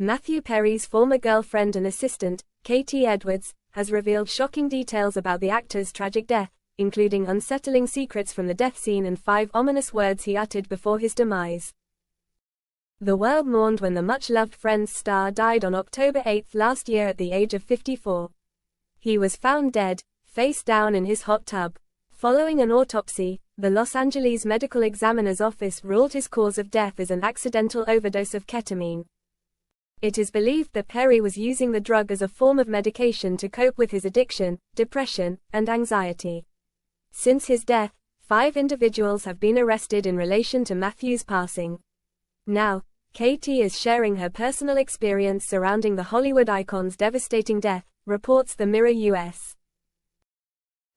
Matthew Perry's former girlfriend and assistant, Kayti Edwards, has revealed shocking details about the actor's tragic death, including unsettling secrets from the death scene and 5 ominous words he uttered before his demise. The world mourned when the much-loved Friends star died on October 8 last year at the age of 54. He was found dead, face down in his hot tub. Following an autopsy, the Los Angeles Medical Examiner's Office ruled his cause of death as an accidental overdose of ketamine. It is believed that Perry was using the drug as a form of medication to cope with his addiction, depression, and anxiety. Since his death, 5 individuals have been arrested in relation to Matthew's passing. Now, Kayti is sharing her personal experience surrounding the Hollywood icon's devastating death, reports the Mirror US.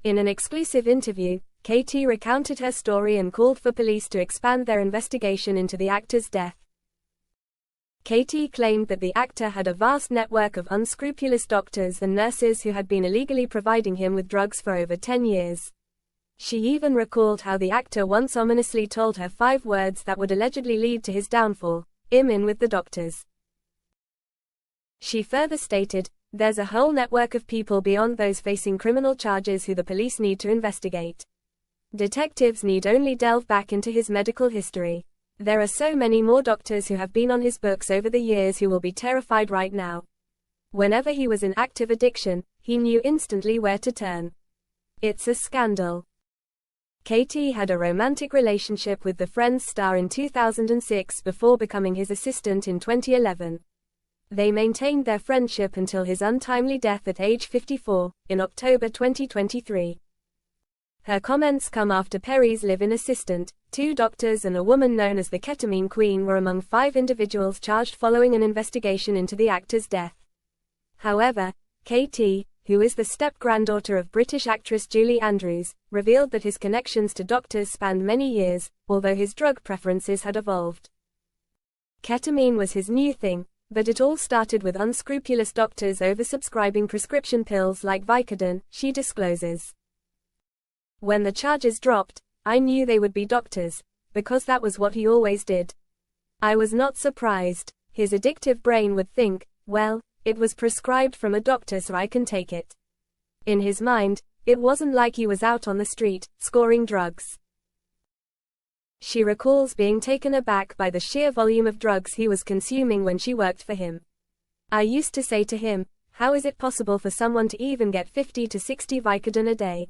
In an exclusive interview, Kayti recounted her story and called for police to expand their investigation into the actor's death. Kayti claimed that the actor had a vast network of unscrupulous doctors and nurses who had been illegally providing him with drugs for over 10 years. She even recalled how the actor once ominously told her 5 words that would allegedly lead to his downfall: "I'm in with the doctors." She further stated, "There's a whole network of people beyond those facing criminal charges who the police need to investigate. Detectives need only delve back into his medical history. There are so many more doctors who have been on his books over the years who will be terrified right now. Whenever he was in active addiction, he knew instantly where to turn. It's a scandal." Kayti had a romantic relationship with the Friends star in 2006 before becoming his assistant in 2011. They maintained their friendship until his untimely death at age 54, in October 2023. Her comments come after Perry's live-in assistant, 2 doctors and a woman known as the Ketamine Queen were among 5 individuals charged following an investigation into the actor's death. However, Kayti, who is the step-granddaughter of British actress Julie Andrews, revealed that his connections to doctors spanned many years, although his drug preferences had evolved. Ketamine was his new thing, but it all started with unscrupulous doctors oversubscribing prescription pills like Vicodin, she discloses. "When the charges dropped, I knew they would be doctors, because that was what he always did. I was not surprised. His addictive brain would think, well, it was prescribed from a doctor so I can take it." In his mind, it wasn't like he was out on the street, scoring drugs. She recalls being taken aback by the sheer volume of drugs he was consuming when she worked for him. "I used to say to him, how is it possible for someone to even get 50 to 60 Vicodin a day?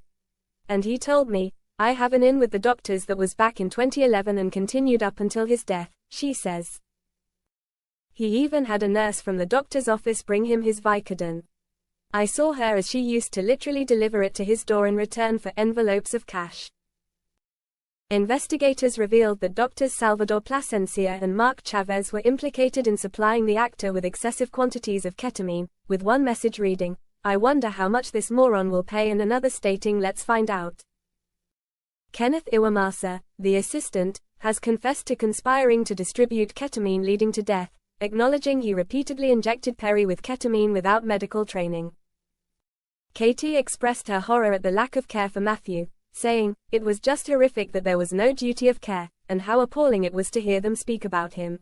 And he told me, I have an in with the doctors that was back in 2011 and continued up until his death," she says. He even had a nurse from the doctor's office bring him his Vicodin. "I saw her as she used to literally deliver it to his door in return for envelopes of cash." Investigators revealed that Drs. Salvador Plasencia and Mark Chavez were implicated in supplying the actor with excessive quantities of ketamine, with one message reading, "I wonder how much this moron will pay," and another stating, "Let's find out." Kenneth Iwamasa, the assistant, has confessed to conspiring to distribute ketamine leading to death, acknowledging he repeatedly injected Perry with ketamine without medical training. Kayti expressed her horror at the lack of care for Matthew, saying, "It was just horrific that there was no duty of care, and how appalling it was to hear them speak about him."